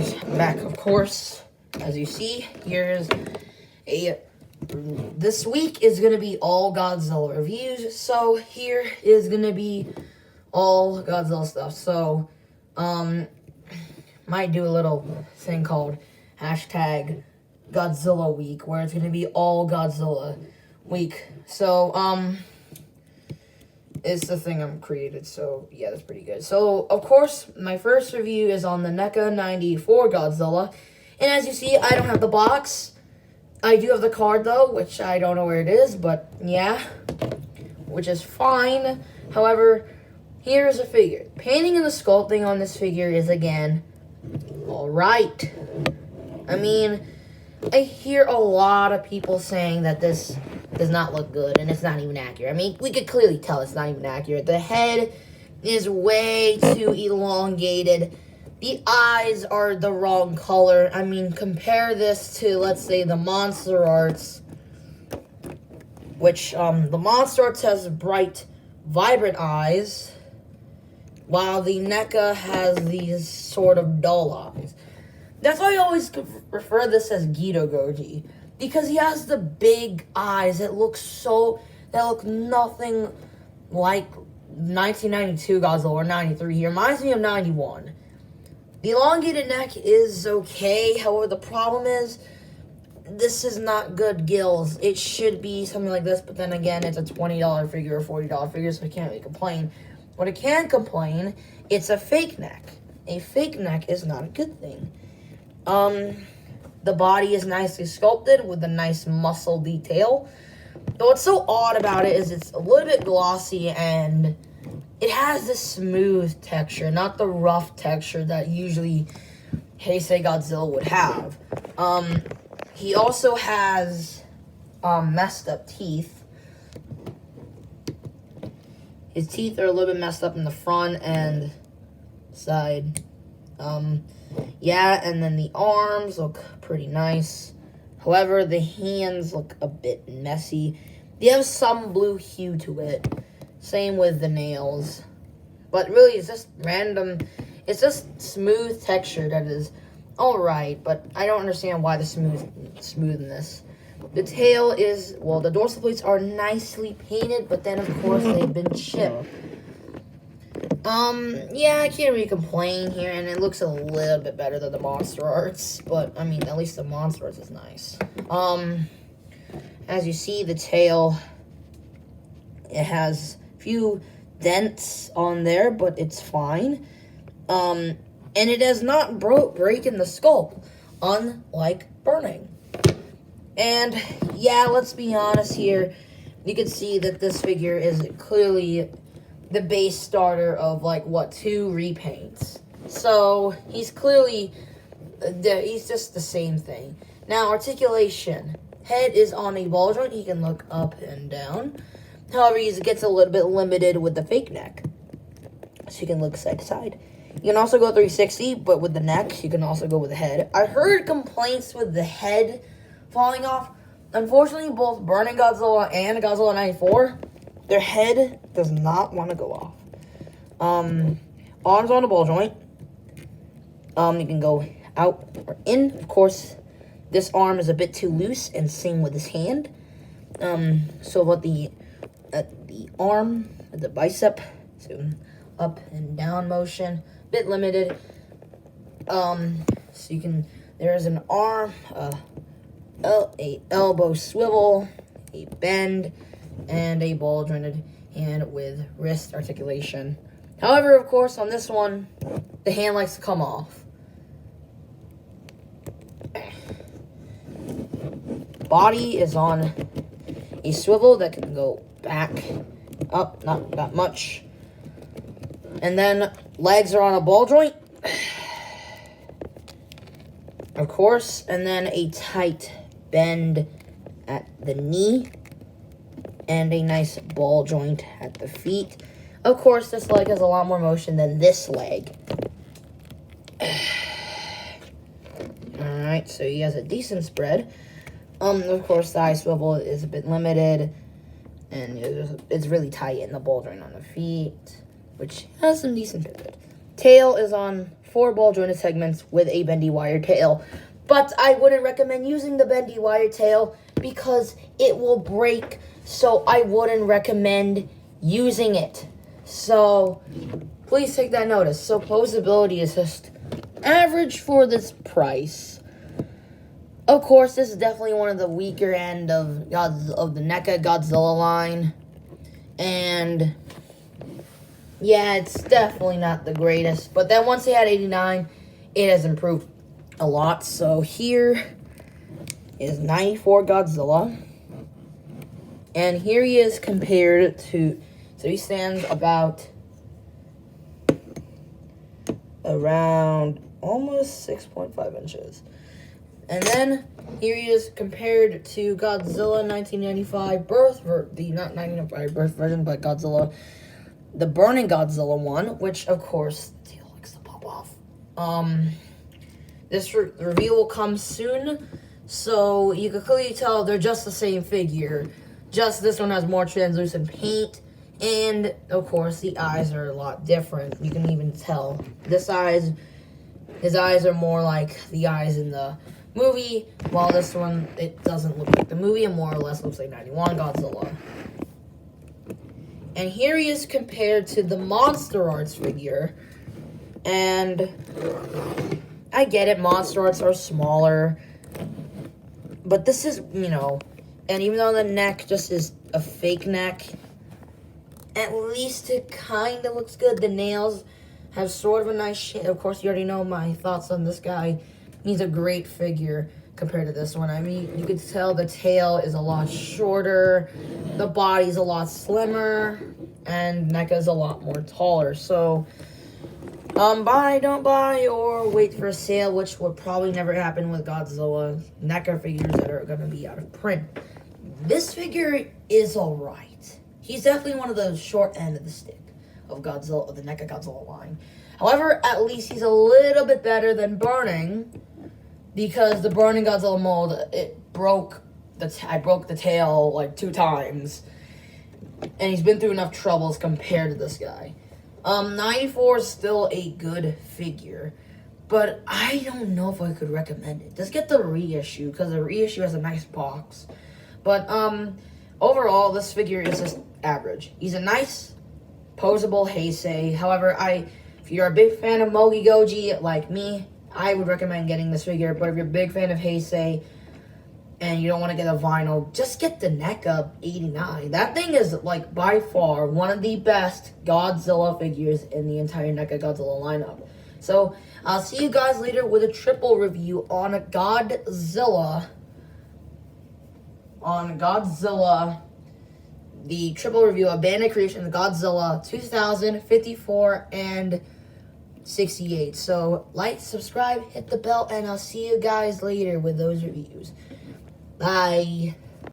guys, I'm back, of course. As you see, here's a... This week is going to be all Godzilla reviews, so here is going to be all Godzilla stuff. So, might do a little thing called hashtag Godzilla week, where it's going to be all Godzilla week. So, it's the thing I'm created, so yeah, that's pretty good. So, of course, my first review is on the NECA 94 Godzilla, and as you see, I don't have the box. I do have the card, though, which I don't know where it is, but yeah, which is fine. However, here's a figure. Painting and the sculpting on this figure is, again, alright. I mean, I hear a lot of people saying that this does not look good, and it's not even accurate. I mean, we could clearly tell it's not even accurate. The head is way too elongated. The eyes are the wrong color. I mean, compare this to, let's say, the Monster Arts, which, the Monster Arts has bright, vibrant eyes, while the NECA has these sort of dull eyes. That's why I always refer this as Neca Godzilla, because he has the big eyes that look nothing like 1992 Godzilla or 93. He reminds me of 91. The elongated neck is okay, however, the problem is, this is not good gills. It should be something like this, but then again, it's a $20 figure or $40 figure, so I can't really complain. What I can complain, it's a fake neck. A fake neck is not a good thing. The body is nicely sculpted with a nice muscle detail. But what's so odd about it is it's a little bit glossy and it has this smooth texture, not the rough texture that usually Heyo Godzilla would have. He also has messed up teeth. His teeth are a little bit messed up in the front and side. Yeah, and then the arms look pretty nice. However, the hands look a bit messy. They have some blue hue to it. Same with the nails. But really, it's just random. It's just smooth texture that is alright, but I don't understand why the smoothness. The tail is, well, the dorsal plates are nicely painted, but then, of course, they've been chipped. Yeah, I can't really complain here, and it looks a little bit better than the Monster Arts, but, I mean, at least the Monster Arts is nice. As you see, the tail, it has a few dents on there, but it's fine. And it has not breaking the sculpt, unlike Burning. And, yeah, let's be honest here, you can see that this figure is clearly the base starter of, like, what, 2 repaints. So, he's clearly, he's just the same thing. Now, articulation. Head is on a ball joint. He can look up and down. However, he gets a little bit limited with the fake neck. So, you can look side to side. You can also go 360, but with the neck, you can also go with the head. I heard complaints with the head falling off. Unfortunately, both Burning Godzilla and Godzilla 94, their head does not want to go off. Arms on a ball joint. You can go out or in. Of course, this arm is a bit too loose, and same with his hand. So about the arm, the bicep, so up and down motion, bit limited. So you can, there's an arm, a elbow swivel, a bend, and a ball jointed hand with wrist articulation. However, of course, on this one, the hand likes to come off. Body is on a swivel that can go back, up, not that much. And then legs are on a ball joint, of course, and then a tight bend at the knee, and a nice ball joint at the feet. Of course, this leg has a lot more motion than this leg. Alright, so he has a decent spread. Of course, the eye swivel is a bit limited, and it's really tight in the ball joint on the feet, which has some decent pivot. Tail is on 4 ball jointed segments with a bendy wire tail. But I wouldn't recommend using the bendy wire tail because it will break. So I wouldn't recommend using it. So please take that notice. So posability is just average for this price. Of course, this is definitely one of the weaker end of the Neca Godzilla line. And yeah, it's definitely not the greatest. But then once they had 89, it has improved a lot. So here is 94 Godzilla. And here he is compared to, so he stands about around almost 6.5 inches. And then here he is compared to Godzilla 1995 not 1995 birth version, but Godzilla, the Burning Godzilla one, which of course the tail likes to pop off. This reveal will come soon, so you can clearly tell they're just the same figure. Just this one has more translucent paint, and of course the eyes are a lot different. You can even tell his eyes are more like the eyes in the movie, while this one, it doesn't look like the movie, and more or less looks like 91 Godzilla. And here he is compared to the Monster Arts figure, and I get it, Monster Arts are smaller, but this is, and even though the neck just is a fake neck, at least it kind of looks good. The nails have sort of a nice shape. Of course, you already know my thoughts on this guy. He's a great figure compared to this one. I mean, you could tell the tail is a lot shorter, the body's a lot slimmer, and NECA's a lot more taller. So, buy, don't buy, or wait for a sale, which would probably never happen with Godzilla NECA figures that are going to be out of print. This figure is alright. He's definitely one of the short end of the stick of Godzilla, of the NECA Godzilla line. However, at least he's a little bit better than Burning, because the Burning Godzilla mold, I broke the tail like 2 times, and he's been through enough troubles compared to this guy. 94 is still a good figure, but I don't know if I could recommend it. Just get the reissue, because the reissue has a nice box. But overall, this figure is just average. He's a nice, posable Heisei. However, if you're a big fan of Mogi Goji like me, I would recommend getting this figure. But if you're a big fan of Heisei and you don't want to get a vinyl, just get the NECA 89. That thing is, like, by far one of the best Godzilla figures in the entire NECA Godzilla lineup. So, I'll see you guys later with a triple review on Godzilla. The triple review of Bandai Creations Godzilla 2000, 54, and 68. So, like, subscribe, hit the bell, and I'll see you guys later with those reviews. Bye.